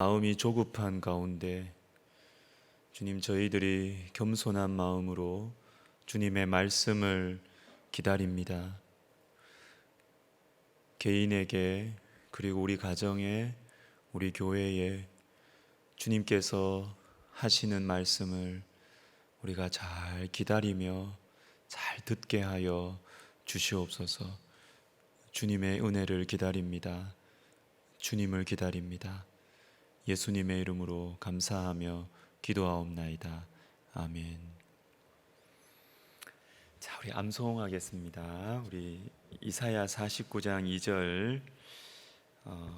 마음이 조급한 가운데 주님, 저희들이 겸손한 마음으로 주님의 말씀을 기다립니다. 개인에게, 그리고 우리 가정에, 우리 교회에 주님께서 하시는 말씀을 우리가 잘 기다리며 잘 듣게 하여 주시옵소서. 주님의 은혜를 기다립니다. 주님을 기다립니다. 예수님의 이름으로 감사하며 기도하옵나이다. 아멘. 자, 우리 암송하겠습니다. 우리 이사야 49장 2절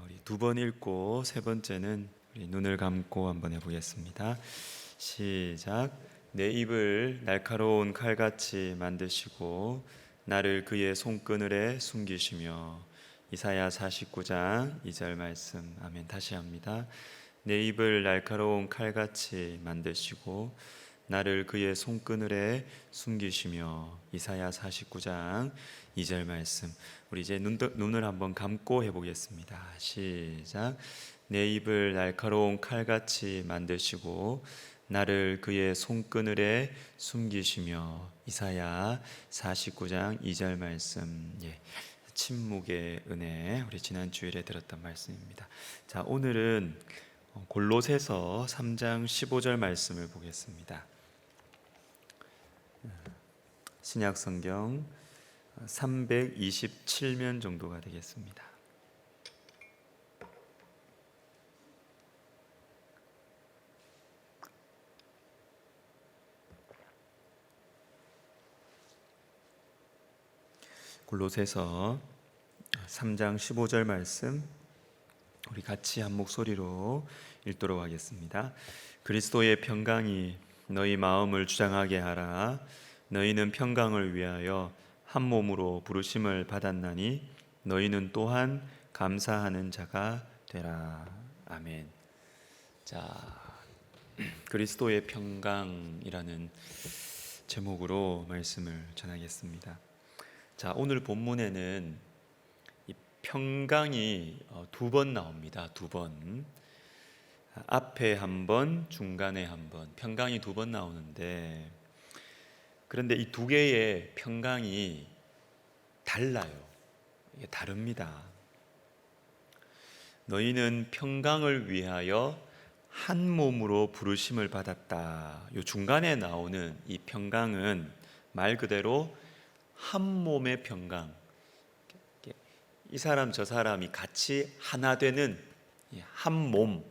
우리 두 번 읽고 세 번째는 우리 눈을 감고 한번 해보겠습니다. 시작. 내 입을 날카로운 칼같이 만드시고 나를 그의 손그늘에 숨기시며. 이사야 49장 2절 말씀. 아멘. 다시 합니다. 내 입을 날카로운 칼같이 만드시고 나를 그의 손그늘에 숨기시며. 이사야 49장 2절 말씀. 우리 이제 눈을 한번 감고 해보겠습니다. 시작. 내 입을 날카로운 칼같이 만드시고 나를 그의 손그늘에 숨기시며. 이사야 49장 2절 말씀. 침묵의 은혜, 우리 지난 주일에 들었던 말씀입니다. 자, 오늘은 골로새서 3장 15절 말씀을 보겠습니다. 신약 성경 327면 정도가 되겠습니다. 골로새서 3장 15절 말씀, 우리 같이 한 목소리로 읽도록 하겠습니다. 그리스도의 평강이 너희 마음을 주장하게 하라. 너희는 평강을 위하여 한 몸으로 부르심을 받았나니 너희는 또한 감사하는 자가 되라. 아멘. 자, 그리스도의 평강이라는 제목으로 말씀을 전하겠습니다. 자, 오늘 본문에는 이 평강이 두 번 나옵니다. 두 번. 앞에 한 번, 중간에 한 번. 평강이 두 번 나오는데, 그런데 이 두 개의 평강이 달라요. 이게 다릅니다. 너희는 평강을 위하여 한 몸으로 부르심을 받았다. 이 중간에 나오는 이 평강은 말 그대로 한 몸의 평강, 이 사람 저 사람이 같이 하나 되는 한 몸,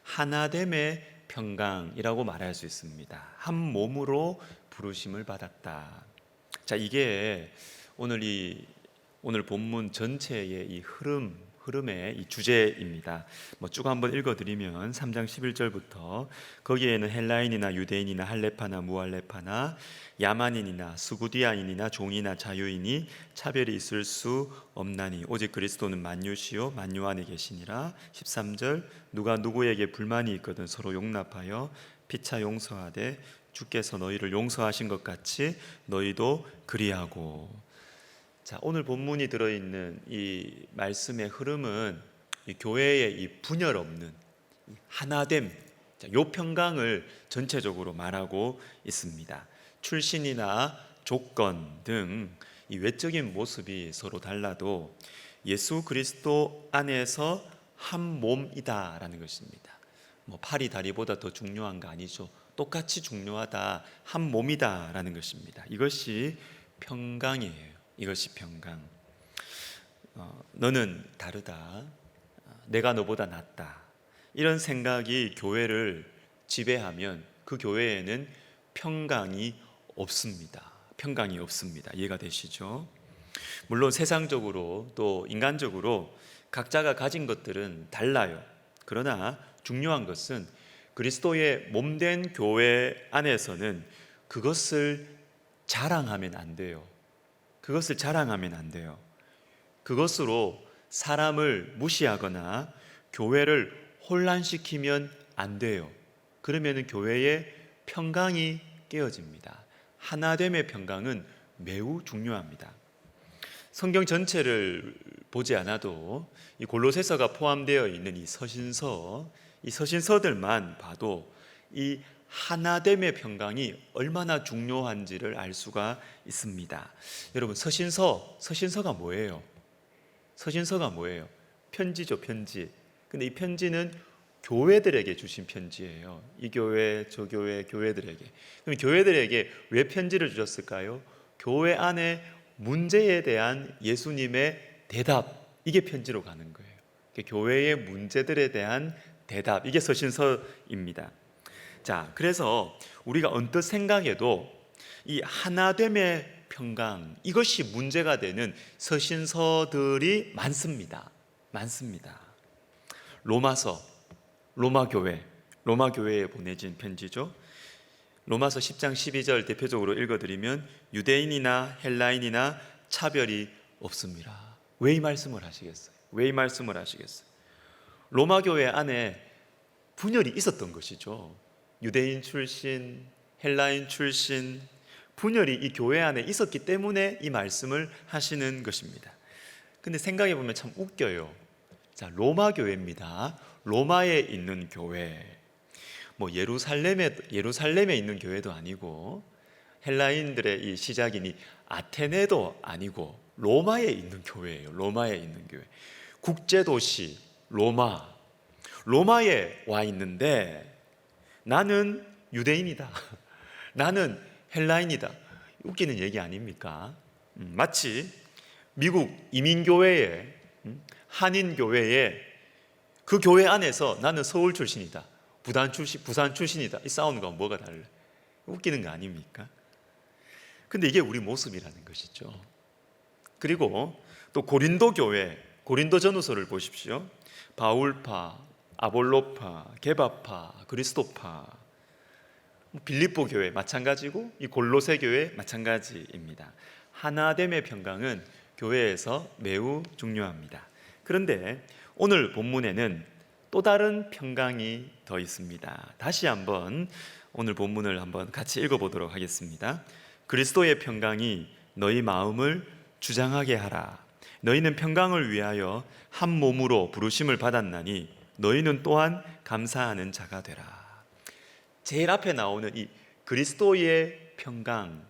하나됨의 평강이라고 말할 수 있습니다. 한 몸으로 부르심을 받았다. 자, 이게 오늘 본문 전체의 이 흐름의 이 주제입니다. 쭉 한번 읽어드리면 3장 11절부터 거기에는 헬라인이나 유대인이나 할레파나 무할레파나 야만인이나 스구디아인이나 종이나 자유인이 차별이 있을 수 없나니 오직 그리스도는 만유시요 만유 안에 계시니라. 13절 누가 누구에게 불만이 있거든 서로 용납하여 피차 용서하되 주께서 너희를 용서하신 것 같이 너희도 그리하고. 자, 오늘 본문이 들어있는 이 말씀의 흐름은 이 교회의 이 분열 없는 하나됨, 요 평강을 전체적으로 말하고 있습니다. 출신이나 조건 등 이 외적인 모습이 서로 달라도 예수 그리스도 안에서 한 몸이다라는 것입니다. 팔이 다리보다 더 중요한 거 아니죠. 똑같이 중요하다, 한 몸이다라는 것입니다. 이것이 평강이에요. 이것이 평강. 너는 다르다, 내가 너보다 낫다, 이런 생각이 교회를 지배하면 그 교회에는 평강이 없습니다. 평강이 없습니다. 이해가 되시죠? 물론 세상적으로 또 인간적으로 각자가 가진 것들은 달라요. 그러나 중요한 것은 그리스도의 몸된 교회 안에서는 그것을 자랑하면 안 돼요. 그것을 자랑하면 안 돼요. 그것으로 사람을 무시하거나 교회를 혼란시키면 안 돼요. 그러면 교회의 평강이 깨어집니다. 하나됨의 평강은 매우 중요합니다. 성경 전체를 보지 않아도 이 골로새서가 포함되어 있는 이 서신서, 이 서신서들만 봐도 이 하나됨의 평강이 얼마나 중요한지를 알 수가 있습니다. 여러분, 서신서가 뭐예요? 서신서가 뭐예요? 편지죠, 편지. 근데 이 편지는 교회들에게 주신 편지예요. 이 교회, 저 교회, 교회들에게. 그럼 교회들에게 왜 편지를 주셨을까요? 교회 안에 문제에 대한 예수님의 대답, 이게 편지로 가는 거예요. 교회의 문제들에 대한 대답, 이게 서신서입니다. 자, 그래서 우리가 언뜻 생각해도 이 하나됨의 평강, 이것이 문제가 되는 서신서들이 많습니다. 로마서, 로마교회에 보내진 편지죠. 로마서 10장 12절 대표적으로 읽어드리면 유대인이나 헬라인이나 차별이 없습니다. 왜 이 말씀을 하시겠어요? 로마교회 안에 분열이 있었던 것이죠. 유대인 출신, 헬라인 출신, 분열이 이 교회 안에 있었기 때문에 이 말씀을 하시는 것입니다. 근데 생각해 보면 참 웃겨요. 자, 로마 교회입니다. 로마에 있는 교회. 뭐 예루살렘에 있는 교회도 아니고 헬라인들의 이 시작이니 아테네도 아니고 로마에 있는 교회예요. 로마에 있는 교회. 국제도시 로마에 와 있는데 나는 유대인이다. 나는 헬라인이다. 웃기는 얘기 아닙니까? 마치 미국 이민교회에 한인교회에 그 교회 안에서 나는 서울 출신이다, 부산 출신이다, 이 싸우는 건 뭐가 달라? 웃기는 거 아닙니까? 근데 이게 우리 모습이라는 것이죠. 그리고 또 고린도 교회, 고린도 전후서를 보십시오. 바울파, 아볼로파, 게바파, 그리스도파, 빌립보 교회 마찬가지고 이 골로새 교회 마찬가지입니다. 하나됨의 평강은 교회에서 매우 중요합니다. 그런데 오늘 본문에는 또 다른 평강이 더 있습니다. 다시 한번 오늘 본문을 한번 같이 읽어보도록 하겠습니다. 그리스도의 평강이 너희 마음을 주장하게 하라. 너희는 평강을 위하여 한 몸으로 부르심을 받았나니 너희는 또한 감사하는 자가 되라. 제일 앞에 나오는 이 그리스도의 평강,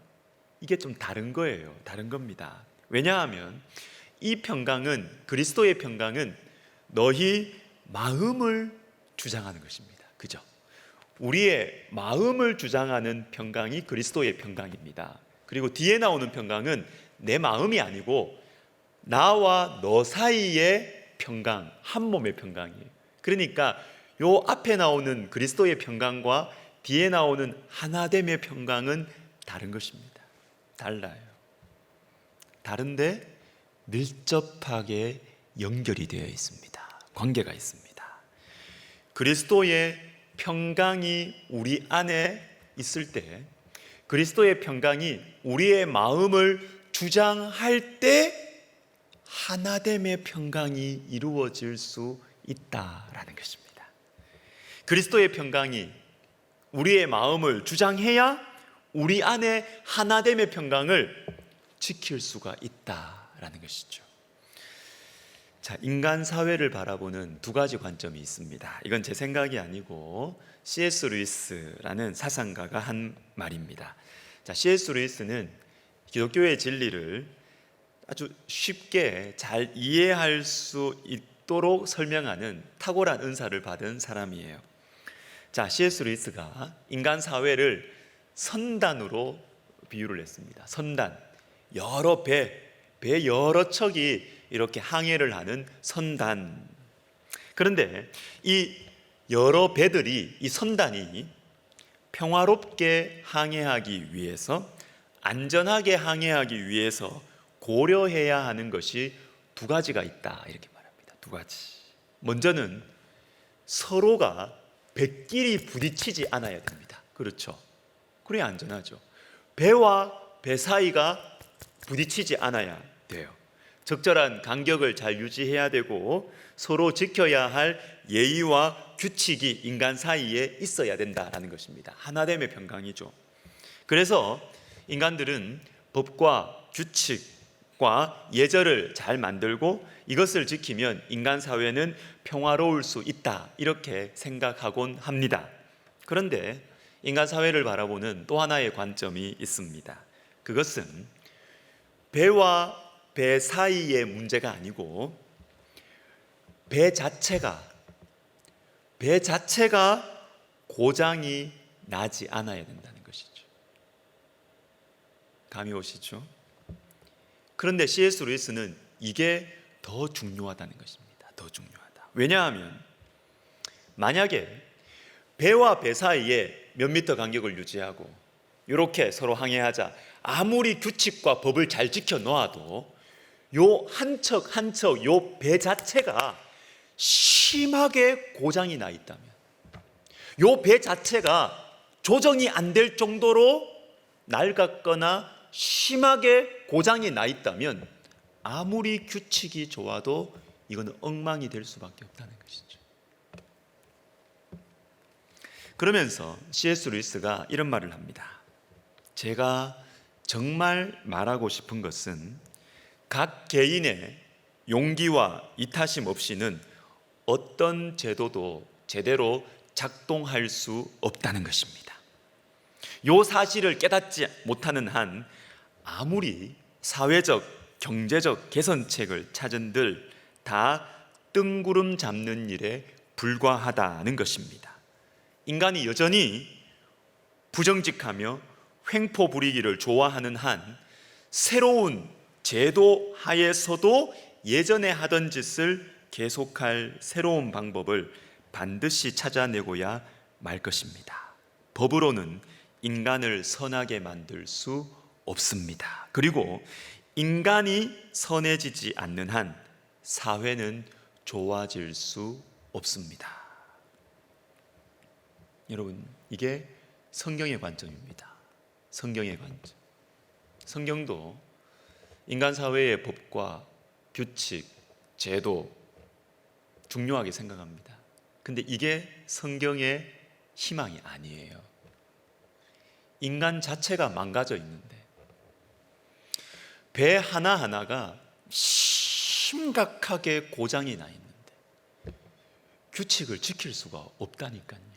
이게 좀 다른 거예요. 다른 겁니다. 왜냐하면 이 평강은, 그리스도의 평강은 너희 마음을 주장하는 것입니다. 그죠? 우리의 마음을 주장하는 평강이 그리스도의 평강입니다. 그리고 뒤에 나오는 평강은 내 마음이 아니고 나와 너 사이의 평강, 한 몸의 평강이에요. 그러니까 요 앞에 나오는 그리스도의 평강과 뒤에 나오는 하나됨의 평강은 다른 것입니다. 달라요. 다른데 밀접하게 연결이 되어 있습니다. 관계가 있습니다. 그리스도의 평강이 우리 안에 있을 때, 그리스도의 평강이 우리의 마음을 주장할 때 하나됨의 평강이 이루어질 수 있다라는 것입니다. 그리스도의 평강이 우리의 마음을 주장해야 우리 안에 하나됨의 평강을 지킬 수가 있다라는 것이죠. 자, 인간 사회를 바라보는 두 가지 관점이 있습니다. 이건 제 생각이 아니고 C.S. 루이스라는 사상가가 한 말입니다. 자, C.S. 루이스는 기독교의 진리를 아주 쉽게 잘 이해할 수 있도록 설명하는 탁월한 은사를 받은 사람이에요. 자, C.S. 루이스가 인간 사회를 선단으로 비유를 했습니다. 선단, 여러 배 여러 척이 이렇게 항해를 하는 선단. 그런데 이 여러 배들이, 이 선단이 평화롭게 항해하기 위해서, 안전하게 항해하기 위해서 고려해야 하는 것이 두 가지가 있다, 이렇게 말합니다. 두 가지. 먼저는 서로가 배끼리 부딪히지 않아야 됩니다. 그렇죠? 그래야 안전하죠. 배와 배 사이가 부딪히지 않아야 돼요. 적절한 간격을 잘 유지해야 되고 서로 지켜야 할 예의와 규칙이 인간 사이에 있어야 된다라는 것입니다. 하나됨의 평강이죠. 그래서 인간들은 법과 규칙, 예절을 잘 만들고 이것을 지키면 인간 사회는 평화로울 수 있다, 이렇게 생각하곤 합니다. 그런데 인간 사회를 바라보는 또 하나의 관점이 있습니다. 그것은 배와 배 사이의 문제가 아니고 배 자체가 고장이 나지 않아야 된다는 것이죠. 감이 오시죠? 그런데 C.S. 루이스는 이게 더 중요하다는 것입니다. 더 중요하다. 왜냐하면 만약에 배와 배 사이에 몇 미터 간격을 유지하고 이렇게 서로 항해하자, 아무리 규칙과 법을 잘 지켜 놓아도 요 한 척 한 척 요 배 자체가 심하게 고장이 나 있다면, 요 배 자체가 조정이 안 될 정도로 낡았거나 심하게 고장이 나 있다면 아무리 규칙이 좋아도 이거는 엉망이 될 수밖에 없다는 것이죠. 그러면서 C.S. 루이스가 이런 말을 합니다. 제가 정말 말하고 싶은 것은 각 개인의 용기와 이타심 없이는 어떤 제도도 제대로 작동할 수 없다는 것입니다. 이 사실을 깨닫지 못하는 한 아무리 사회적, 경제적 개선책을 찾은들 다 뜬구름 잡는 일에 불과하다는 것입니다. 인간이 여전히 부정직하며 횡포 부리기를 좋아하는 한 새로운 제도 하에서도 예전에 하던 짓을 계속할 새로운 방법을 반드시 찾아내고야 말 것입니다. 법으로는 인간을 선하게 만들 수 없습니다. 그리고 인간이 선해지지 않는 한 사회는 좋아질 수 없습니다. 여러분, 이게 성경의 관점입니다. 성경의 관점. 성경도 인간 사회의 법과 규칙, 제도 중요하게 생각합니다. 근데 이게 성경의 희망이 아니에요. 인간 자체가 망가져 있는데 배 하나하나가 심각하게 고장이 나 있는데 규칙을 지킬 수가 없다니까요.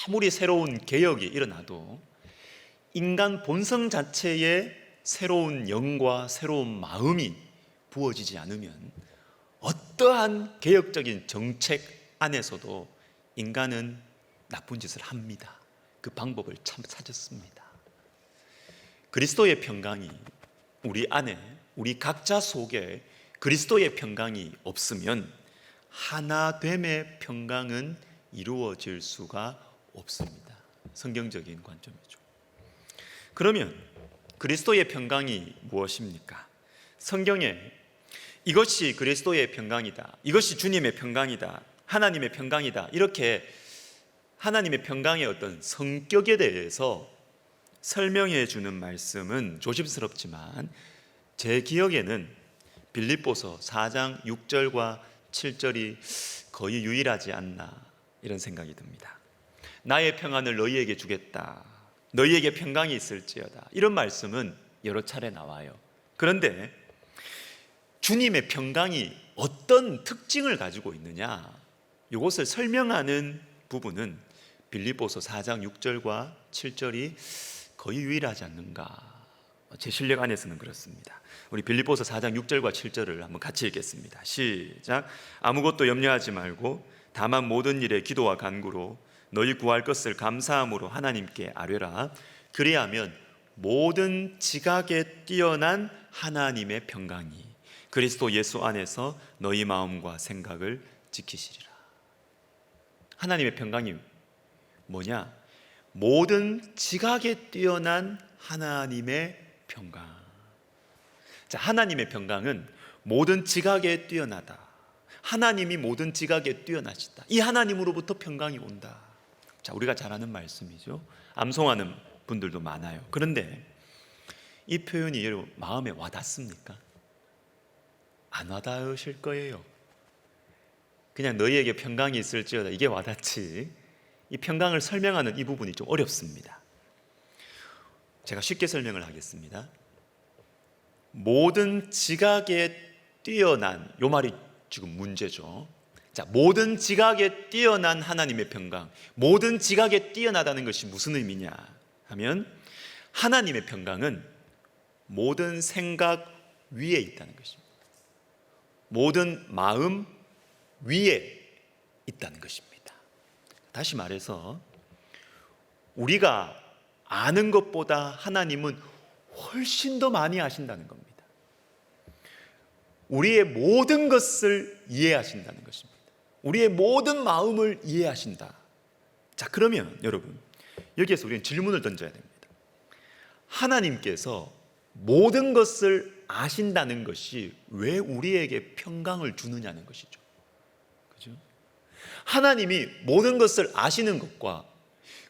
아무리 새로운 개혁이 일어나도 인간 본성 자체에 새로운 영과 새로운 마음이 부어지지 않으면 어떠한 개혁적인 정책 안에서도 인간은 나쁜 짓을 합니다. 그 방법을 참 찾았습니다. 그리스도의 평강이 우리 안에, 우리 각자 속에 그리스도의 평강이 없으면 하나됨의 평강은 이루어질 수가 없습니다. 성경적인 관점이죠. 그러면 그리스도의 평강이 무엇입니까? 성경에 이것이 그리스도의 평강이다, 이것이 주님의 평강이다, 하나님의 평강이다, 이렇게 하나님의 평강의 어떤 성격에 대해서 설명해 주는 말씀은 조심스럽지만 제 기억에는 빌립보서 4장 6절과 7절이 거의 유일하지 않나, 이런 생각이 듭니다. 나의 평안을 너희에게 주겠다, 너희에게 평강이 있을지어다, 이런 말씀은 여러 차례 나와요. 그런데 주님의 평강이 어떤 특징을 가지고 있느냐, 이것을 설명하는 부분은 빌립보서 4장 6절과 7절이 거의 유일하지 않는가, 제 실력 안에서는 그렇습니다. 우리 빌립보서 4장 6절과 7절을 한번 같이 읽겠습니다. 시작. 아무것도 염려하지 말고 다만 모든 일에 기도와 간구로 너희 구할 것을 감사함으로 하나님께 아뢰라. 그리하면 모든 지각에 뛰어난 하나님의 평강이 그리스도 예수 안에서 너희 마음과 생각을 지키시리라. 하나님의 평강이 뭐냐? 모든 지각에 뛰어난 하나님의 평강. 자, 하나님의 평강은 모든 지각에 뛰어나다. 하나님이 모든 지각에 뛰어나시다. 이 하나님으로부터 평강이 온다. 자, 우리가 잘 아는 말씀이죠. 암송하는 분들도 많아요. 그런데 이 표현이 여러분 마음에 와닿습니까? 안 와닿으실 거예요. 그냥 너희에게 평강이 있을지어다, 이게 와닿지, 이 평강을 설명하는 이 부분이 좀 어렵습니다. 제가 쉽게 설명을 하겠습니다. 모든 지각에 뛰어난, 요 말이 지금 문제죠. 자, 모든 지각에 뛰어난 하나님의 평강. 모든 지각에 뛰어나다는 것이 무슨 의미냐 하면, 하나님의 평강은 모든 생각 위에 있다는 것입니다. 모든 마음 위에 있다는 것입니다. 다시 말해서 우리가 아는 것보다 하나님은 훨씬 더 많이 아신다는 겁니다. 우리의 모든 것을 이해하신다는 것입니다. 우리의 모든 마음을 이해하신다. 자, 그러면 여러분, 여기에서 우리는 질문을 던져야 됩니다. 하나님께서 모든 것을 아신다는 것이 왜 우리에게 평강을 주느냐는 것이죠. 그죠? 하나님이 모든 것을 아시는 것과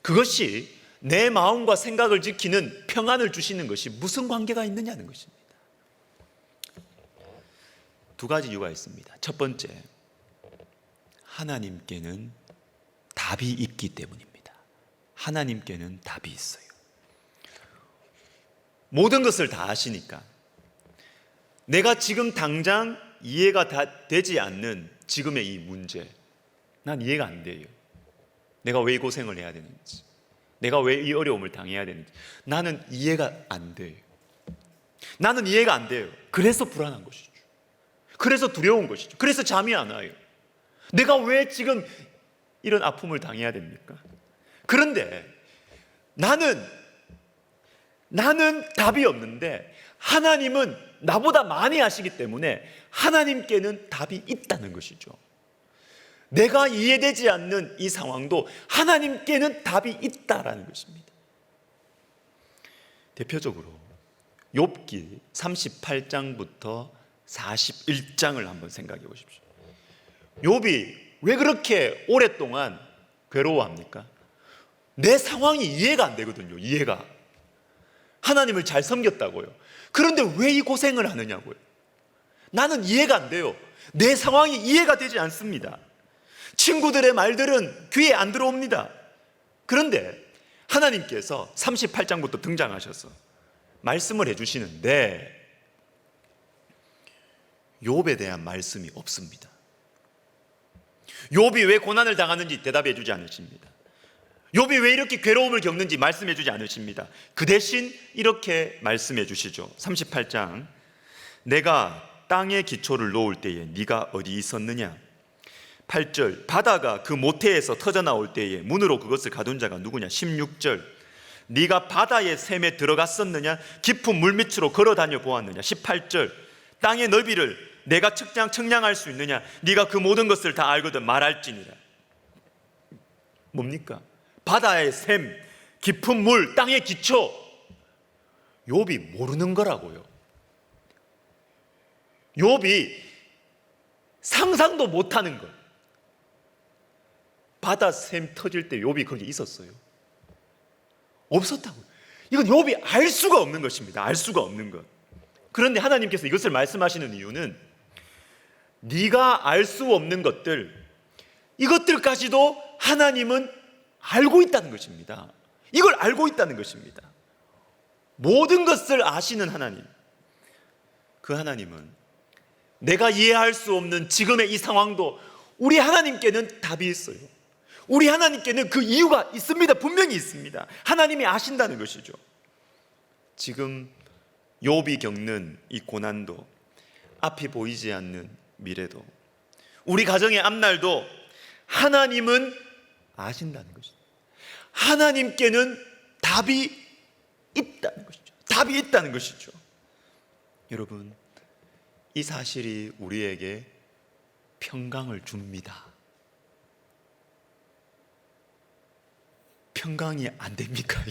그것이 내 마음과 생각을 지키는 평안을 주시는 것이 무슨 관계가 있느냐는 것입니다. 두 가지 이유가 있습니다. 첫 번째, 하나님께는 답이 있기 때문입니다. 하나님께는 답이 있어요. 모든 것을 다 아시니까 내가 지금 당장 이해가 다 되지 않는 지금의 이 문제, 난 이해가 안 돼요. 내가 왜 이 고생을 해야 되는지, 내가 왜 이 어려움을 당해야 되는지 나는 이해가 안 돼요. 나는 이해가 안 돼요. 그래서 불안한 것이죠. 그래서 두려운 것이죠. 그래서 잠이 안 와요. 내가 왜 지금 이런 아픔을 당해야 됩니까? 그런데 나는 답이 없는데 하나님은 나보다 많이 아시기 때문에 하나님께는 답이 있다는 것이죠. 내가 이해되지 않는 이 상황도 하나님께는 답이 있다라는 것입니다. 대표적으로 욥기 38장부터 41장을 한번 생각해 보십시오. 욥이 왜 그렇게 오랫동안 괴로워합니까? 내 상황이 이해가 안 되거든요. 이해가. 하나님을 잘 섬겼다고요. 그런데 왜 이 고생을 하느냐고요. 나는 이해가 안 돼요. 내 상황이 이해가 되지 않습니다. 친구들의 말들은 귀에 안 들어옵니다. 그런데 하나님께서 38장부터 등장하셔서 말씀을 해주시는데 욥에 대한 말씀이 없습니다. 욥이 왜 고난을 당하는지 대답해 주지 않으십니다. 욥이 왜 이렇게 괴로움을 겪는지 말씀해 주지 않으십니다. 그 대신 이렇게 말씀해 주시죠. 38장, 내가 땅에 기초를 놓을 때에 네가 어디 있었느냐. 8절, 바다가 그 모태에서 터져나올 때에 문으로 그것을 가둔 자가 누구냐. 16절, 네가 바다의 샘에 들어갔었느냐. 깊은 물밑으로 걸어다녀 보았느냐. 18절, 땅의 넓이를 내가 측량할 수 있느냐. 네가 그 모든 것을 다 알거든 말할지니라. 뭡니까? 바다의 샘, 깊은 물, 땅의 기초. 욥이 모르는 거라고요. 욥이 상상도 못하는 것. 바다 샘 터질 때 욥이 거기 있었어요? 없었다고요. 이건 욥이 알 수가 없는 것입니다. 알 수가 없는 것. 그런데 하나님께서 이것을 말씀하시는 이유는 네가 알 수 없는 것들, 이것들까지도 하나님은 알고 있다는 것입니다. 이걸 알고 있다는 것입니다. 모든 것을 아시는 하나님, 그 하나님은 내가 이해할 수 없는 지금의 이 상황도 우리 하나님께는 답이 있어요. 우리 하나님께는 그 이유가 있습니다. 분명히 있습니다. 하나님이 아신다는 것이죠. 지금 욥이 겪는 이 고난도, 앞이 보이지 않는 미래도, 우리 가정의 앞날도 하나님은 아신다는 것입니다. 하나님께는 답이 있다는 것이죠. 답이 있다는 것이죠. 여러분, 이 사실이 우리에게 평강을 줍니다. 평강이 안 됩니까?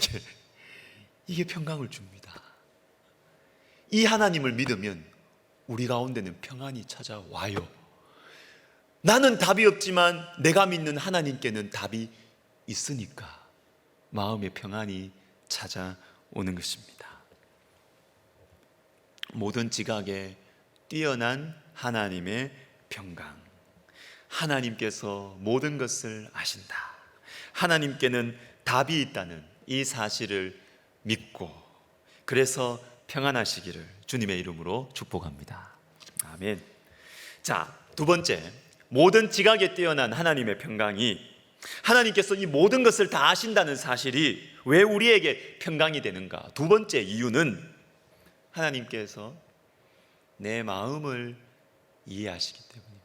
이게 평강을 줍니다. 이 하나님을 믿으면 우리 가운데는 평안이 찾아와요. 나는 답이 없지만 내가 믿는 하나님께는 답이 있으니까 마음의 평안이 찾아오는 것입니다. 모든 지각에 뛰어난 하나님의 평강. 하나님께서 모든 것을 아신다. 하나님께는 답이 있다는 이 사실을 믿고, 그래서 평안하시기를 주님의 이름으로 축복합니다. 아멘. 자, 두 번째, 모든 지각에 뛰어난 하나님의 평강이, 하나님께서 이 모든 것을 다 아신다는 사실이 왜 우리에게 평강이 되는가? 두 번째 이유는 하나님께서 내 마음을 이해하시기 때문입니다.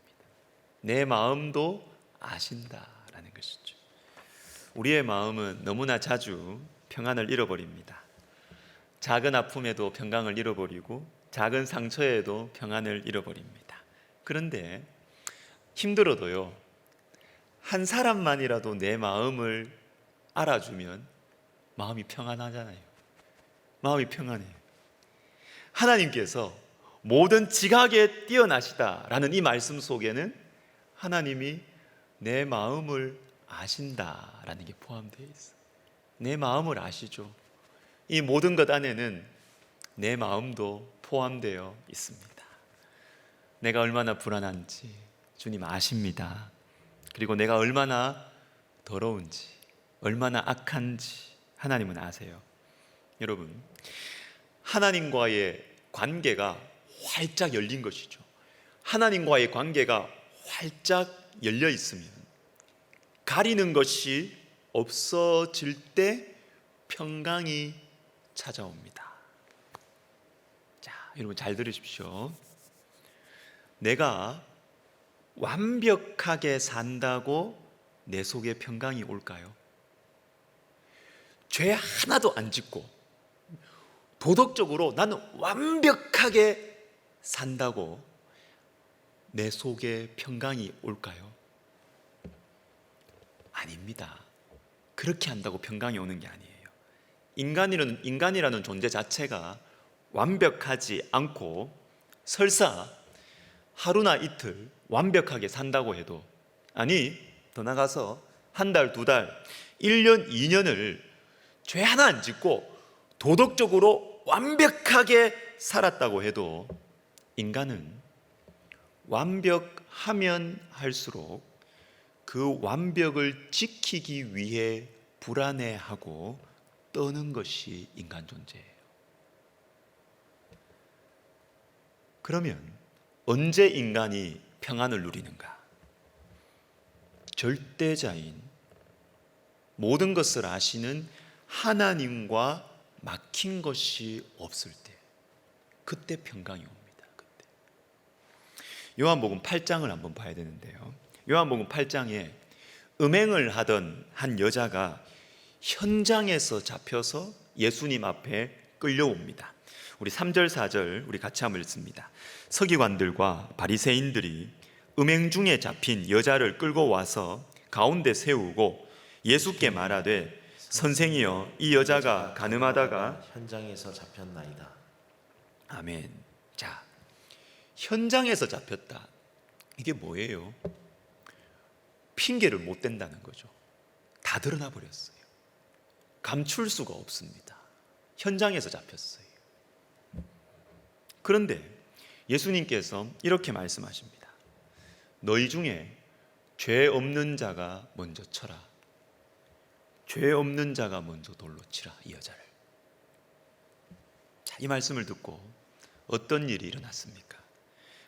내 마음도 아신다라는 것이죠. 우리의 마음은 너무나 자주 평안을 잃어버립니다. 작은 아픔에도 평강을 잃어버리고 작은 상처에도 평안을 잃어버립니다. 그런데 힘들어도요, 한 사람만이라도 내 마음을 알아주면 마음이 평안하잖아요. 마음이 평안해요. 하나님께서 모든 지각에 뛰어나시다라는 이 말씀 속에는 하나님이 내 마음을 아신다라는 게 포함되어 있어요. 내 마음을 아시죠. 이 모든 것 안에는 내 마음도 포함되어 있습니다. 내가 얼마나 불안한지 주님 아십니다. 그리고 내가 얼마나 더러운지, 얼마나 악한지 하나님은 아세요. 여러분, 하나님과의 관계가 활짝 열린 것이죠. 하나님과의 관계가 활짝 열려 있으면 가리는 것이 없어질 때 평강이 찾아옵니다. 자, 여러분 잘 들으십시오. 내가 완벽하게 산다고 내 속에 평강이 올까요? 죄 하나도 안 짓고 도덕적으로 나는 완벽하게 산다고 내 속에 평강이 올까요? 아닙니다. 그렇게 한다고 평강이 오는 게 아니에요. 인간이라는 존재 자체가 완벽하지 않고 설사 하루나 이틀 완벽하게 산다고 해도, 아니 더 나가서 한 달, 두 달, 1년, 2년을 죄 하나 안 짓고 도덕적으로 완벽하게 살았다고 해도 인간은 완벽하면 할수록 그 완벽을 지키기 위해 불안해하고 떠는 것이 인간 존재예요. 그러면 언제 인간이 평안을 누리는가? 절대자인 모든 것을 아시는 하나님과 막힌 것이 없을 때, 그때 평강이 옵니다. 그때. 요한복음 8장을 한번 봐야 되는데요, 요한복음 8장에 음행을 하던 한 여자가 현장에서 잡혀서 예수님 앞에 끌려옵니다. 우리 3절 4절 우리 같이 한번 읽습니다. 서기관들과 바리새인들이 음행 중에 잡힌 여자를 끌고 와서 가운데 세우고 예수께 말하되 선생이여, 이 여자가 간음하다가 현장에서 잡혔나이다. 아멘. 자, 현장에서 잡혔다. 이게 뭐예요? 핑계를 못 댄다는 거죠. 다 드러나 버렸어요. 감출 수가 없습니다. 현장에서 잡혔어요. 그런데 예수님께서 이렇게 말씀하십니다. 너희 중에 죄 없는 자가 먼저 쳐라. 죄 없는 자가 먼저 돌로 치라, 이 여자를. 자, 이 말씀을 듣고 어떤 일이 일어났습니까?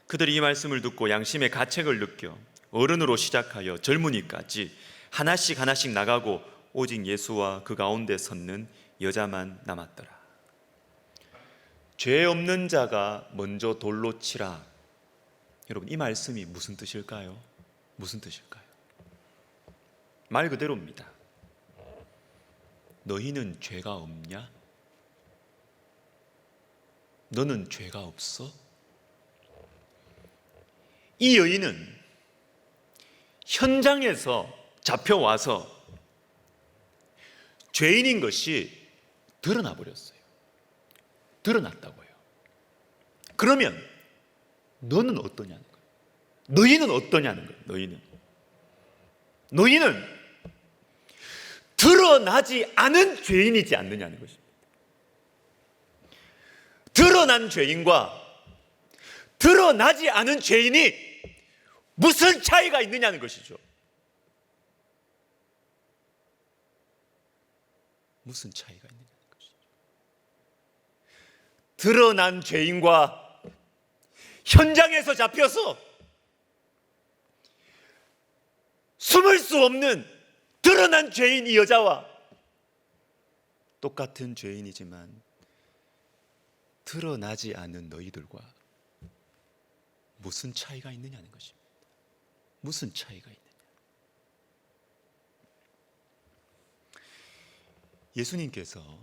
그들이 이 말씀을 듣고 양심의 가책을 느껴 어른으로 시작하여 젊은이까지 하나씩 하나씩 나가고 오직 예수와 그 가운데 섰는 여자만 남았더라. 죄 없는 자가 먼저 돌로 치라. 여러분, 이 말씀이 무슨 뜻일까요? 무슨 뜻일까요? 말 그대로입니다. 너희는 죄가 없냐? 너는 죄가 없어? 이 여인은 현장에서 잡혀와서 죄인인 것이 드러나 버렸어요. 드러났다고요. 그러면 너는 어떠냐는 거예요. 너희는 어떠냐는 거예요. 너희는 드러나지 않은 죄인이지 않느냐는 것입니다. 드러난 죄인과 드러나지 않은 죄인이 무슨 차이가 있느냐는 것이죠. 무슨 차이가 있느냐는 것이죠. 드러난 죄인과 현장에서 잡혀서 숨을 수 없는 드러난 죄인 이 여자와 똑같은 죄인이지만 드러나지 않은 너희들과 무슨 차이가 있느냐는 것입니다. 무슨 차이가 있느냐? 예수님께서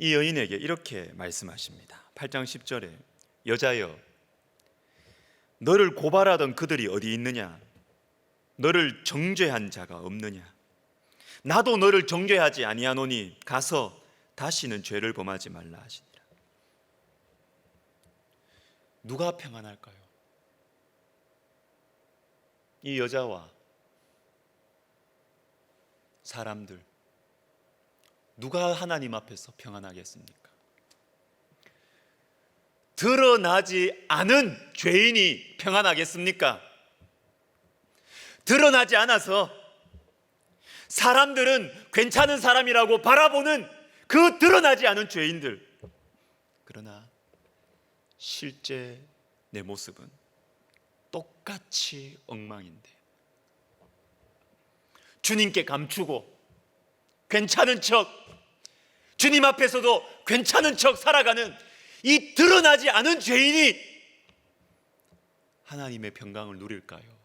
이 여인에게 이렇게 말씀하십니다. 8장 10절에 여자여 너를 고발하던 그들이 어디 있느냐? 너를 정죄한 자가 없느냐? 나도 너를 정죄하지 아니하노니 가서 다시는 죄를 범하지 말라 하시니라. 누가 평안할까요? 이 여자와 사람들, 누가 하나님 앞에서 평안하겠습니까? 드러나지 않은 죄인이 평안하겠습니까? 드러나지 않아서 사람들은 괜찮은 사람이라고 바라보는 그 드러나지 않은 죄인들, 그러나 실제 내 모습은 똑같이 엉망인데 주님께 감추고 괜찮은 척, 주님 앞에서도 괜찮은 척 살아가는 이 드러나지 않은 죄인이 하나님의 평강을 누릴까요?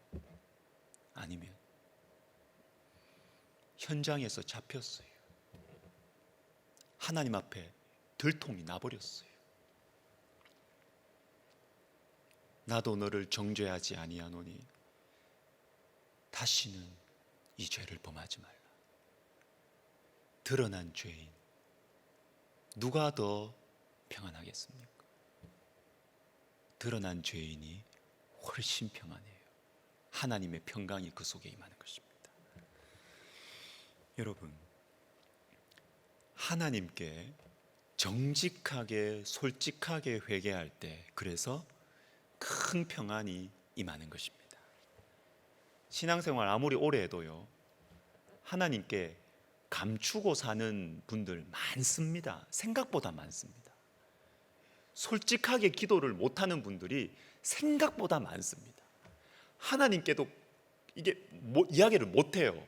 아니면 현장에서 잡혔어요. 하나님 앞에 들통이 나버렸어요. 나도 너를 정죄하지 아니하노니 다시는 이 죄를 범하지 말라. 드러난 죄인, 누가 더 평안하겠습니까? 드러난 죄인이 훨씬 평안해요. 하나님의 평강이 그 속에 임하는 것입니다. 여러분, 하나님께 정직하게 솔직하게 회개할 때 그래서 큰 평안이 임하는 것입니다. 신앙생활 아무리 오래 해도요, 하나님께 감추고 사는 분들 많습니다. 생각보다 많습니다. 솔직하게 기도를 못하는 분들이 생각보다 많습니다. 하나님께도 이게 이야기를 못해요.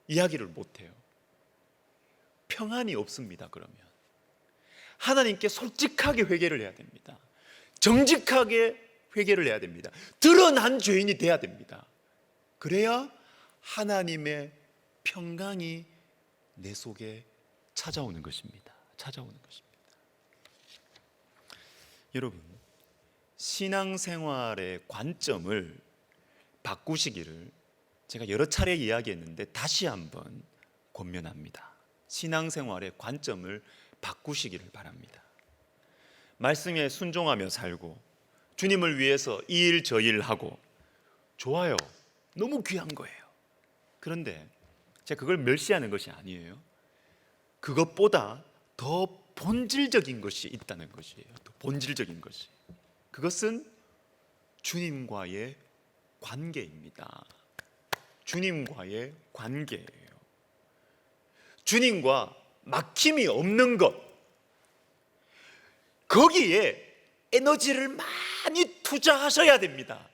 이야기를 못해요. 평안이 없습니다. 그러면 하나님께 솔직하게 회개를 해야 됩니다. 정직하게 회개를 해야 됩니다. 드러난 죄인이 돼야 됩니다. 그래야 하나님의 평강이 내 속에 찾아오는 것입니다. 찾아오는 것입니다. 여러분, 신앙생활의 관점을 바꾸시기를 제가 여러 차례 이야기했는데 다시 한번 권면합니다. 신앙생활의 관점을 바꾸시기를 바랍니다. 말씀에 순종하며 살고 주님을 위해서 이 일 저 일 하고 좋아요. 너무 귀한 거예요. 그런데 제가 그걸 멸시하는 것이 아니에요. 그것보다 더 본질적인 것이 있다는 것이에요. 더 본질적인 것이. 그것은 주님과의 관계입니다. 주님과의 관계예요. 주님과 막힘이 없는 것, 거기에 에너지를 많이 투자하셔야 됩니다.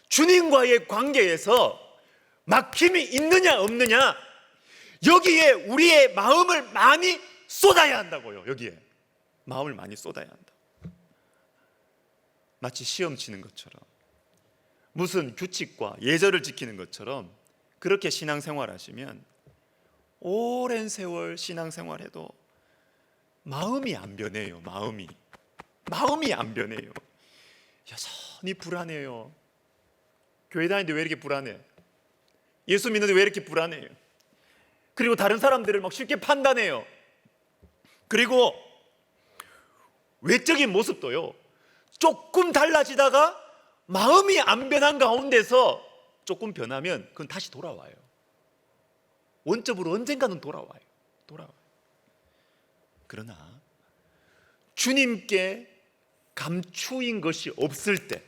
주님과의 관계에서 막힘이 있느냐 없느냐, 여기에 우리의 마음을 많이 쏟아야 한다고요. 여기에 마음을 많이 쏟아야 한다. 마치 시험 치는 것처럼, 무슨 규칙과 예절을 지키는 것처럼 그렇게 신앙생활 하시면 오랜 세월 신앙생활해도 마음이 안 변해요. 마음이 안 변해요. 여전히 불안해요. 교회 다니는데 왜 이렇게 불안해? 예수 믿는데 왜 이렇게 불안해요? 그리고 다른 사람들을 막 쉽게 판단해요. 그리고 외적인 모습도요, 조금 달라지다가 마음이 안 변한 가운데서 조금 변하면 그건 다시 돌아와요. 원점으로 언젠가는 돌아와요. 그러나 주님께 감추인 것이 없을 때,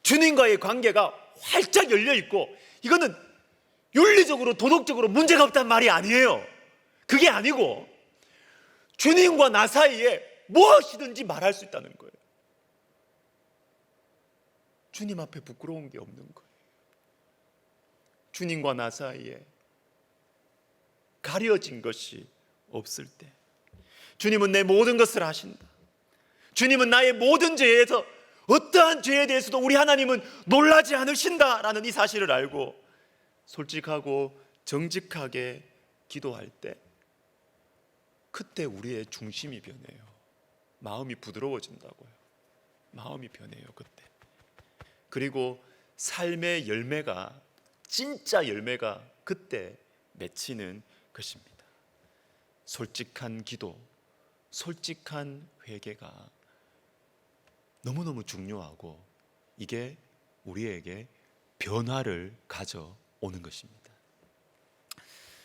주님과의 관계가 활짝 열려 있고, 이거는 윤리적으로 도덕적으로 문제가 없다는 말이 아니에요. 그게 아니고 주님과 나 사이에 무엇이든지 말할 수 있다는 거예요. 주님 앞에 부끄러운 게 없는 거예요. 주님과 나 사이에 가려진 것이 없을 때 주님은 내 모든 것을 아신다. 주님은 나의 모든 죄에서 어떠한 죄에 대해서도 우리 하나님은 놀라지 않으신다라는 이 사실을 알고 솔직하고 정직하게 기도할 때 그때 우리의 중심이 변해요. 마음이 부드러워진다고요. 마음이 변해요 그때. 그리고 삶의 열매가, 진짜 열매가 그때 맺히는 것입니다. 솔직한 기도, 솔직한 회개가 너무너무 중요하고 이게 우리에게 변화를 가져오는 것입니다.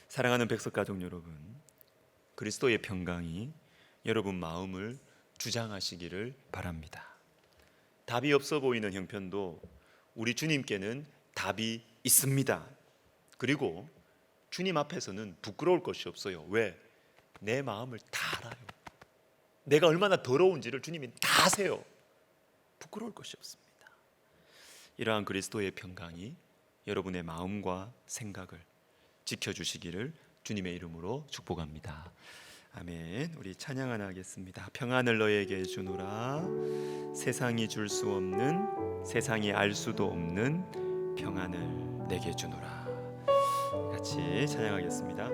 사랑하는 백석가족 여러분, 그리스도의 평강이 여러분 마음을 주장하시기를 바랍니다. 답이 없어 보이는 형편도 우리 주님께는 답이 있습니다. 그리고 주님 앞에서는 부끄러울 것이 없어요. 왜? 내 마음을 다 알아요. 내가 얼마나 더러운지를 주님이 다 아세요. 부끄러울 것이 없습니다. 이러한 그리스도의 평강이 여러분의 마음과 생각을 지켜주시기를 주님의 이름으로 축복합니다. 아멘. 우리 찬양 하나 하겠습니다. 평안을 너에게 주노라. 세상이 줄 수 없는, 세상이 알 수도 없는 평안을 내게 주노라. 같이 찬양하겠습니다.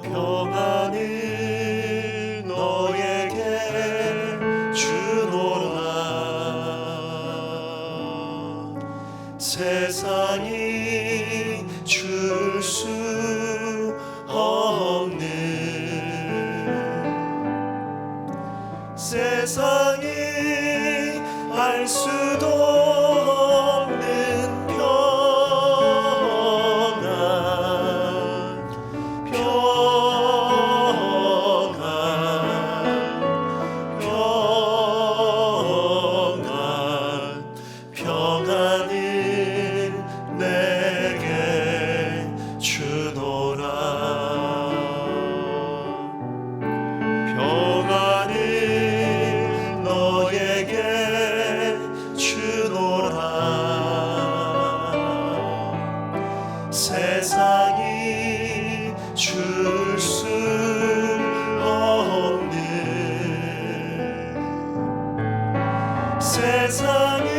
평안을 너에게 주노라. 세상이 줄 수 없는, 세상이 알 수도 없는 평안을 내게 주노라. 평안을 너에게 주노라. 세상이 줄 수 없는, 세상이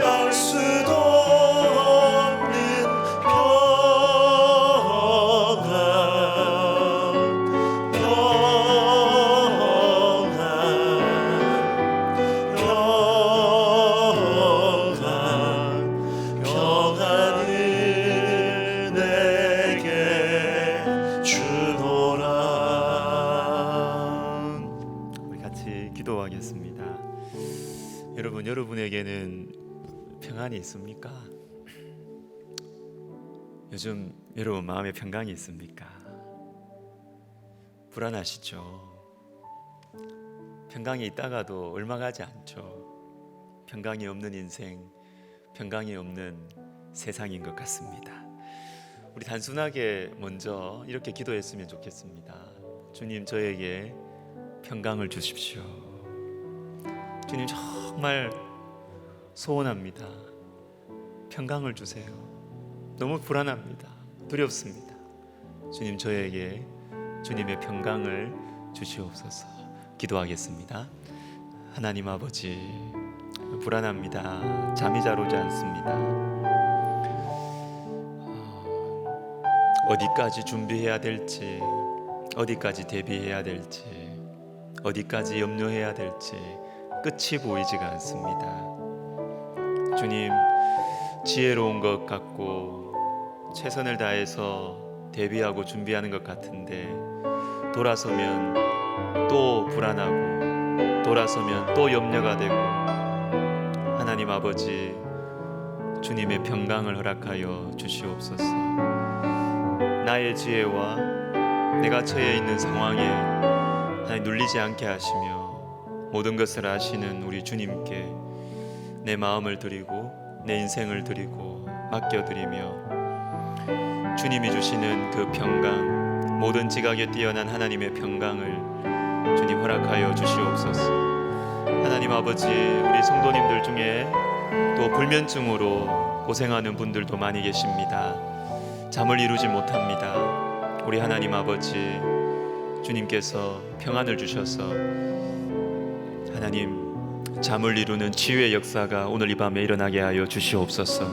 알 수도 없는 평안, 평안을 내게 주노라. 우리 같이 기도하겠습니다. 여러분, 여러분에게는 평안이 있습니까? 요즘 여러분 마음에 평강이 있습니까? 불안하시죠? 평강이 있다가도 얼마 가지 않죠. 평강이 없는 인생, 평강이 없는 세상인 것 같습니다. 우리 단순하게 먼저 이렇게 기도했으면 좋겠습니다. 주님, 저에게 평강을 주십시오. 주님, 정말 소원합니다. 평강을 주세요. 너무 불안합니다. 두렵습니다. 주님, 저에게 주님의 평강을 주시옵소서. 기도하겠습니다. 하나님 아버지, 불안합니다. 잠이 잘 오지 않습니다. 어디까지 준비해야 될지, 어디까지 대비해야 될지, 어디까지 염려해야 될지 끝이 보이지가 않습니다. 주님, 지혜로운 것 같고 최선을 다해서 대비하고 준비하는 것 같은데 돌아서면 또 불안하고 돌아서면 또 염려가 되고, 하나님 아버지, 주님의 평강을 허락하여 주시옵소서. 나의 지혜와 내가 처해 있는 상황에 하나님 눌리지 않게 하시며 모든 것을 아시는 우리 주님께 내 마음을 드리고 내 인생을 드리고 맡겨드리며 주님이 주시는 그 평강, 모든 지각에 뛰어난 하나님의 평강을 주님 허락하여 주시옵소서. 하나님 아버지, 우리 성도님들 중에 또 불면증으로 고생하는 분들도 많이 계십니다. 잠을 이루지 못합니다. 우리 하나님 아버지, 주님께서 평안을 주셔서 하나님 잠을 이루는 치유의 역사가 오늘 이 밤에 일어나게 하여 주시옵소서.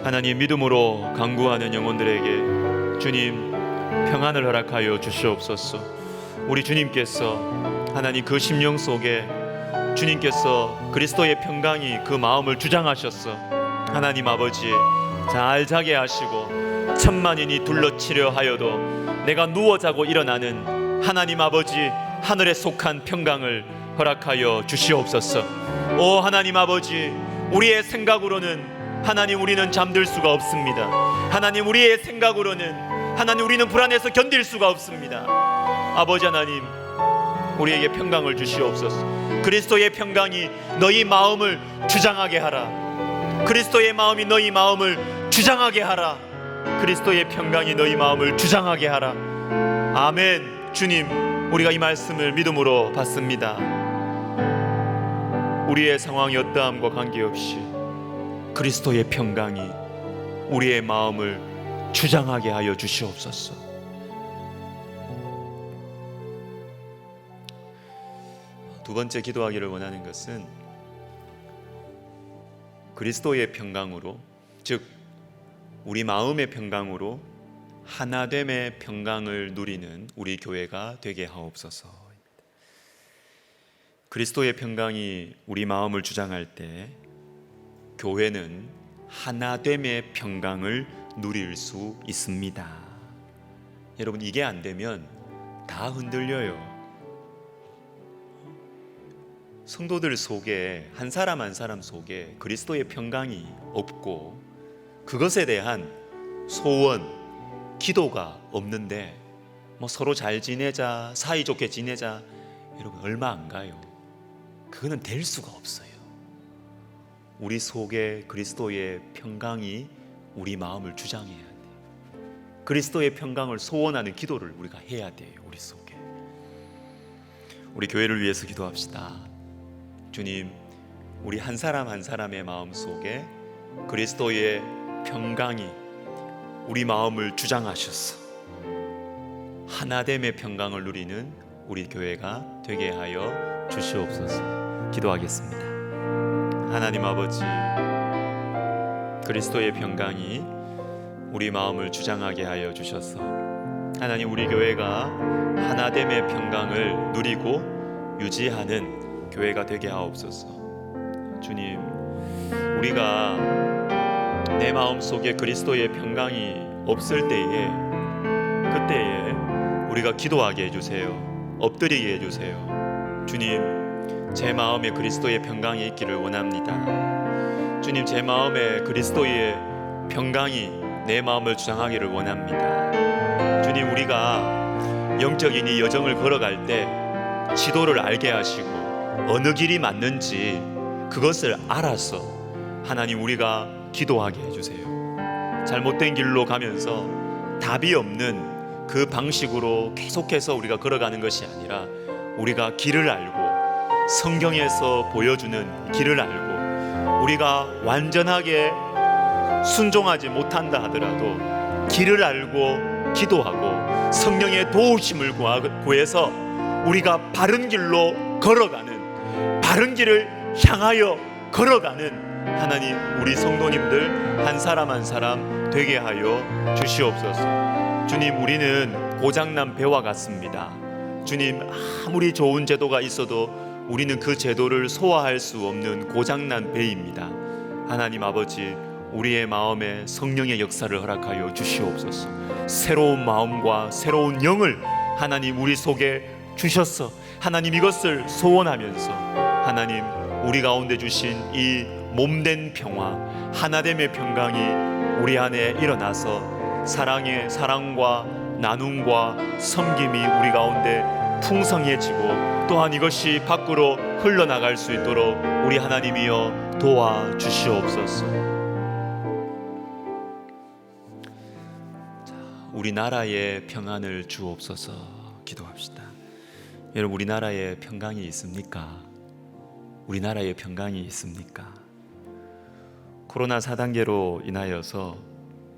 하나님 믿음으로 간구하는 영혼들에게 주님 평안을 허락하여 주시옵소서. 우리 주님께서 하나님 그 심령 속에 주님께서 그리스도의 평강이 그 마음을 주장하셨어. 하나님 아버지 잘 자게 하시고 천만인이 둘러치려 하여도 내가 누워 자고 일어나는 하나님 아버지 하늘에 속한 평강을 허락하여 주시옵소서. 오 하나님 아버지, 우리의 생각으로는 하나님 우리는 잠들 수가 없습니다. 하나님 우리의 생각으로는 하나님 우리는 불안해서 견딜 수가 없습니다. 아버지 하나님, 우리에게 평강을 주시옵소서. 그리스도의 평강이 너희 마음을 주장하게 하라. 그리스도의 마음이 너희 마음을 주장하게 하라. 그리스도의 평강이 너희 마음을 주장하게 하라. 아멘. 주님, 우리가 이 말씀을 믿음으로 받습니다. 우리의 상황이 어떠함과 관계없이 그리스도의 평강이 우리의 마음을 주장하게 하여 주시옵소서. 두 번째 기도하기를 원하는 것은 그리스도의 평강으로, 즉 우리 마음의 평강으로 하나됨의 평강을 누리는 우리 교회가 되게 하옵소서. 그리스도의 평강이 우리 마음을 주장할 때 교회는 하나됨의 평강을 누릴 수 있습니다. 여러분, 이게 안 되면 다 흔들려요. 성도들 속에 한 사람 한 사람 속에 그리스도의 평강이 없고 그것에 대한 소원, 기도가 없는데 서로 잘 지내자, 사이좋게 지내자, 여러분 얼마 안 가요. 그거는 될 수가 없어요. 우리 속에 그리스도의 평강이 우리 마음을 주장해야 돼요. 그리스도의 평강을 소원하는 기도를 우리가 해야 돼요. 우리 속에. 우리 교회를 위해서 기도합시다. 주님, 우리 한 사람 한 사람의 마음 속에 그리스도의 평강이 우리 마음을 주장하셔서 하나됨의 평강을 누리는 우리 교회가 되게 하여 주시옵소서. 기도하겠습니다. 하나님 아버지, 그리스도의 평강이 우리 마음을 주장하게 하여 주셔서 하나님 우리 교회가 하나됨의 평강을 누리고 유지하는 교회가 되게 하옵소서. 주님, 우리가 내 마음속에 그리스도의 평강이 없을 때에, 그때에 우리가 기도하게 해주세요. 엎드리게 해주세요. 주님, 제 마음에 그리스도의 평강이 있기를 원합니다. 주님, 제 마음에 그리스도의 평강이 내 마음을 주장하기를 원합니다. 주님, 우리가 영적인 이 여정을 걸어갈 때 지도를 알게 하시고 어느 길이 맞는지 그것을 알아서 하나님 우리가 기도하게 해주세요. 잘못된 길로 가면서 답이 없는 그 방식으로 계속해서 우리가 걸어가는 것이 아니라 우리가 길을 알고 성경에서 보여주는 길을 알고 우리가 완전하게 순종하지 못한다 하더라도 길을 알고 기도하고 성령의 도우심을 구해서 우리가 바른 길로 걸어가는, 바른 길을 향하여 걸어가는 하나님 우리 성도님들 한 사람 한 사람 되게 하여 주시옵소서. 주님, 우리는 고장난 배와 같습니다. 주님, 아무리 좋은 제도가 있어도 우리는 그 제도를 소화할 수 없는 고장난 배입니다. 하나님 아버지, 우리의 마음에 성령의 역사를 허락하여 주시옵소서. 새로운 마음과 새로운 영을 하나님 우리 속에 주셔서 하나님 이것을 소원하면서 하나님 우리 가운데 주신 이 몸된 평화, 하나됨의 평강이 우리 안에 일어나서 사랑과 나눔과 섬김이 우리 가운데 풍성해지고 또한 이것이 밖으로 흘러나갈 수 있도록 우리 하나님이여 도와주시옵소서. 우리나라에 평안을 주옵소서. 기도합시다. 여러분, 우리나라에 평강이 있습니까? 우리나라에 평강이 있습니까? 코로나 4단계로 인하여서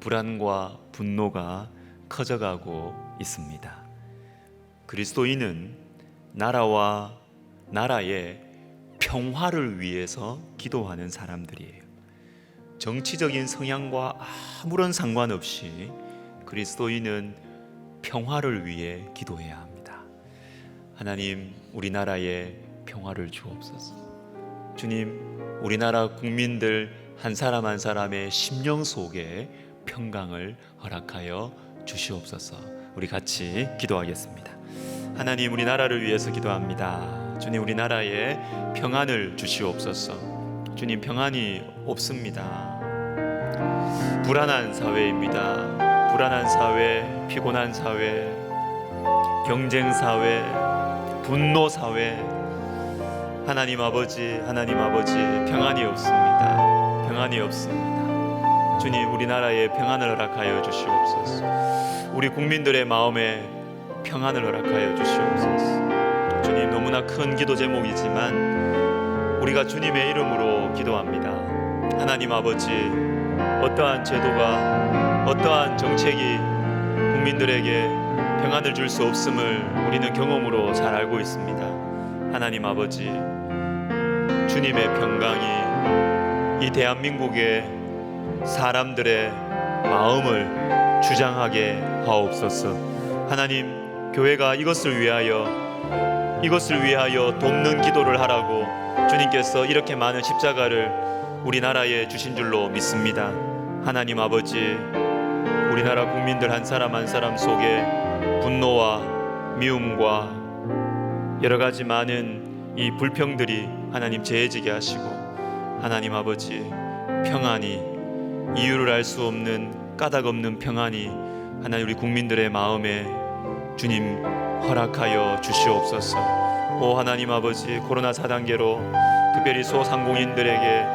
불안과 분노가 커져가고 있습니다. 그리스도인은 나라와 나라의 평화를 위해서 기도하는 사람들이에요. 정치적인 성향과 아무런 상관없이 그리스도인은 평화를 위해 기도해야 합니다. 하나님, 우리나라에 평화를 주옵소서. 주님, 우리나라 국민들 한 사람 한 사람의 심령 속에 평강을 허락하여 주시옵소서. 우리 같이 기도하겠습니다. 하나님, 우리나라를 위해서 기도합니다. 주님, 우리나라에 평안을 주시옵소서. 주님, 평안이 없습니다. 불안한 사회입니다. 불안한 사회, 피곤한 사회, 경쟁 사회, 분노 사회. 하나님 아버지, 평안이 없습니다. 평안이 없습니다. 주님, 우리나라에 평안을 허락하여 주시옵소서. 우리 국민들의 마음에 평안을 허락하여 주시옵소서. 주님, 너무나 큰 기도 제목이지만 우리가 주님의 이름으로 기도합니다. 하나님 아버지, 어떠한 제도가, 어떠한 정책이 국민들에게 평안을 줄 수 없음을 우리는 경험으로 잘 알고 있습니다. 하나님 아버지, 주님의 평강이 이 대한민국의 사람들의 마음을 주장하게 하옵소서. 하나님, 교회가 이것을 위하여 돕는 기도를 하라고 주님께서 이렇게 많은 십자가를 우리나라에 주신 줄로 믿습니다. 하나님 아버지, 우리나라 국민들 한 사람 한 사람 속에 분노와 미움과 여러 가지 많은 이 불평들이 하나님 재해지게 하시고, 하나님 아버지, 평안이, 이유를 알 수 없는 까닭 없는 평안이 하나님 우리 국민들의 마음에 주님 허락하여 주시옵소서. 오 하나님 아버지, 코로나 4단계로 특별히 소상공인들의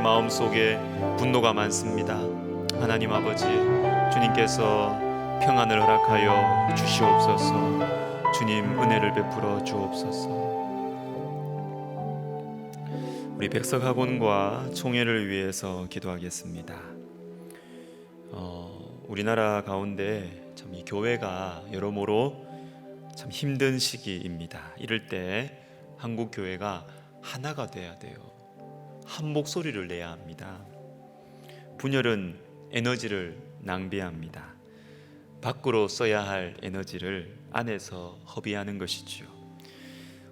마음 속에 분노가 많습니다. 하나님 아버지, 주님께서 평안을 허락하여 주시옵소서. 주님, 은혜를 베풀어 주옵소서. 우리 백석학원과 총회를 위해서 기도하겠습니다. 우리나라 가운데 참 이 교회가 여러모로 참 힘든 시기입니다. 이럴 때 한국 교회가 하나가 돼야 돼요. 한 목소리를 내야 합니다. 분열은 에너지를 낭비합니다. 밖으로 써야 할 에너지를 안에서 허비하는 것이지요.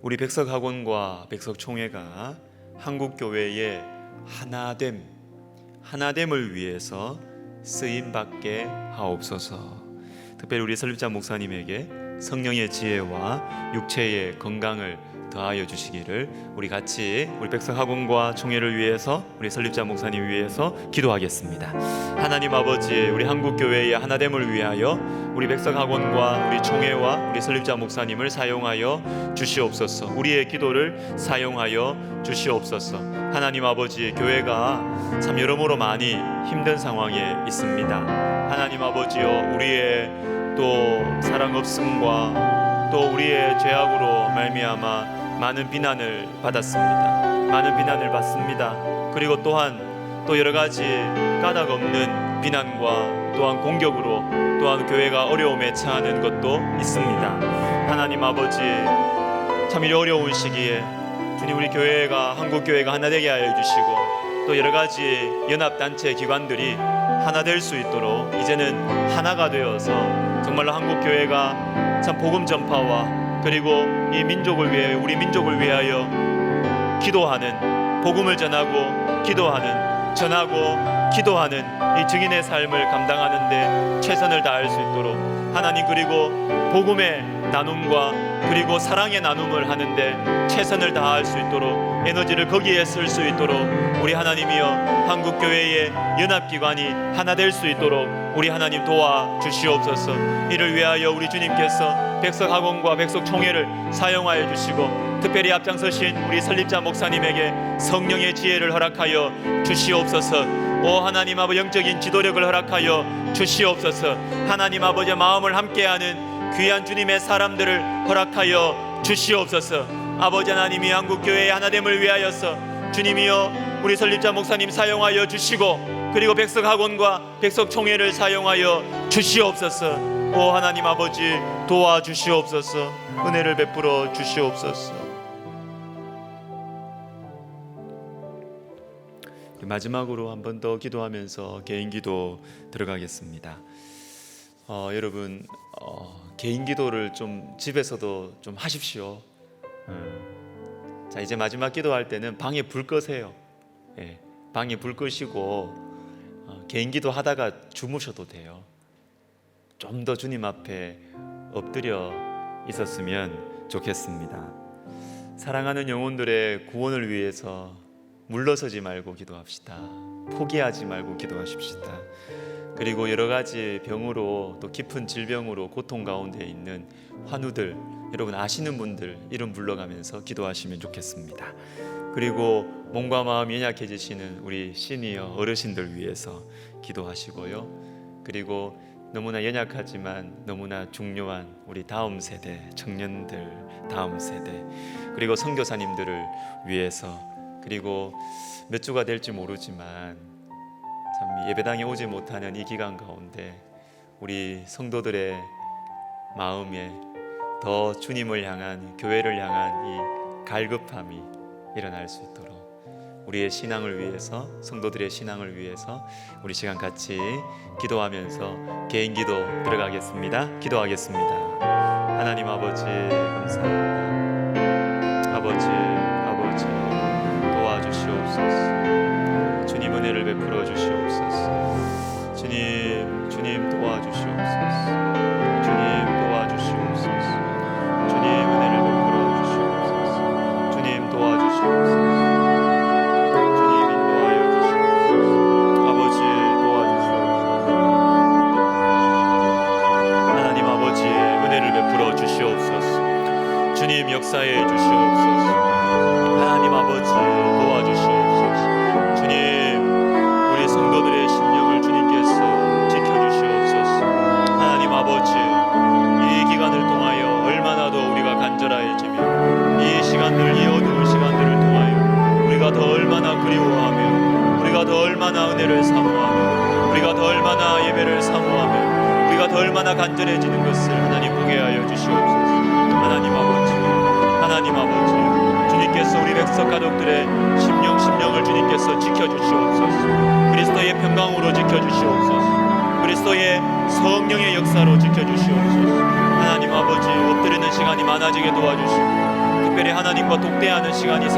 우리 백석학원과 백석총회가 한국교회의 하나됨을 위해서 쓰임받게 하옵소서. 특별히 우리 설립자 목사님에게 성령의 지혜와 육체의 건강을 더하여 주시기를 우리 같이 우리 백석학원과 총회를 위해서, 우리 설립자 목사님 위해서 기도하겠습니다. 하나님 아버지, 우리 한국교회의 하나됨을 위하여 우리 백석학원과 우리 총회와 우리 설립자 목사님을 사용하여 주시옵소서. 우리의 기도를 사용하여 주시옵소서. 하나님 아버지, 교회가 참 여러모로 많이 힘든 상황에 있습니다. 하나님 아버지여, 우리의 또 사랑 없음과 또 우리의 죄악으로 말미암아 많은 비난을 받았습니다. 많은 비난을 받습니다. 그리고 또한 또 여러 가지 까닭 없는 비난과 또한 공격으로 또한 교회가 어려움에 처하는 것도 있습니다. 하나님 아버지, 참 이 어려운 시기에 주님, 우리 교회가, 한국교회가 하나 되게 하여 주시고 또 여러 가지 연합단체 기관들이 하나 될 수 있도록 이제는 하나가 되어서 정말로 한국교회가 참 복음 전파와 그리고 이 민족을 위해, 우리 민족을 위하여 기도하는, 복음을 전하고 기도하는 이 증인의 삶을 감당하는 데 최선을 다할 수 있도록 하나님, 그리고 복음의 나눔과 그리고 사랑의 나눔을 하는데 최선을 다할 수 있도록 에너지를 거기에 쓸 수 있도록 우리 하나님이여 한국교회의 연합기관이 하나 될 수 있도록 우리 하나님 도와주시옵소서. 이를 위하여 우리 주님께서 백석학원과 백석총회를 사용하여 주시고 특별히 앞장서신 우리 설립자 목사님에게 성령의 지혜를 허락하여 주시옵소서. 오 하나님 아버지 영적인 지도력을 허락하여 주시옵소서. 하나님 아버지의 마음을 함께하는 귀한 주님의 사람들을 허락하여 주시옵소서. 아버지 하나님이 한국교회의 하나됨을 위하여서 주님이여 우리 설립자 목사님 사용하여 주시고 그리고 백석학원과 백석총회를 사용하여 주시옵소서. 오 하나님 아버지 도와주시옵소서. 은혜를 베풀어 주시옵소서. 마지막으로 한 번 더 기도하면서 개인기도 들어가겠습니다. 여러분 개인 기도를 좀 집에서도 좀 하십시오. 자 이제 마지막 기도할 때는 방에 불 끄세요. 방에 불 끄시고 개인 기도 하다가 주무셔도 돼요. 좀 더 주님 앞에 엎드려 있었으면 좋겠습니다. 사랑하는 영혼들의 구원을 위해서 물러서지 말고 기도합시다. 포기하지 말고 기도하십시다. 그리고 여러 가지 병으로 또 깊은 질병으로 고통 가운데 있는 환우들, 여러분 아시는 분들 이름 불러가면서 기도하시면 좋겠습니다. 그리고 몸과 마음이 연약해지시는 우리 시니어 어르신들 위해서 기도하시고요. 그리고 너무나 연약하지만 너무나 중요한 우리 다음 세대 청년들, 다음 세대, 그리고 선교사님들을 위해서, 그리고 몇 주가 될지 모르지만 참 예배당에 오지 못하는 이 기간 가운데 우리 성도들의 마음에 더 주님을 향한, 교회를 향한 이 갈급함이 일어날 수 있도록 우리의 신앙을 위해서, 성도들의 신앙을 위해서 우리 시간 같이 기도하면서 개인 기도 들어가겠습니다. 기도하겠습니다. 하나님 아버지 감사합니다. 아버지 도와주시옵소서. 주님 은혜를 베풀어 주시옵소서. 주님 도와주시옵소서. 주님 도와주시옵소서. 주님 은혜를 베풀어 주시옵소서. 주님 도와주시옵소서. 주님 인도하여 주시옵소서. 아버지 도와주시옵소서. 하나님 아버지 은혜를 베풀어 주시옵소서. 주님 역사해 주시옵소서. 하나님 아버지 도와주시옵소서. 주님 우리 성도들의 심령을 주님께서 지켜주시옵소서. 하나님 아버지 이 기간을 통하여 얼마나 더 우리가 간절해지며 이 시간들을, 이 어두운 시간들을 통하여 우리가 더 얼마나 그리워하며 우리가 더 얼마나 은혜를 사모하며 우리가 더 얼마나 예배를 사모하며 우리가 더 얼마나 간절해지는 것을 하나님 보게 하여 주시옵소서. 하나님 아버지 주님께서 우리 백석 가족들의 심령을 주님께서 지켜주시옵소서. 그리스도의 평강으로 지켜주시옵소서. 그리스도의 성령의 역사로 지켜주시옵소서. 하나님 아버지 엎드리는 시간이 많아지게 도와주시고 특별히 하나님과 독대하는 시간이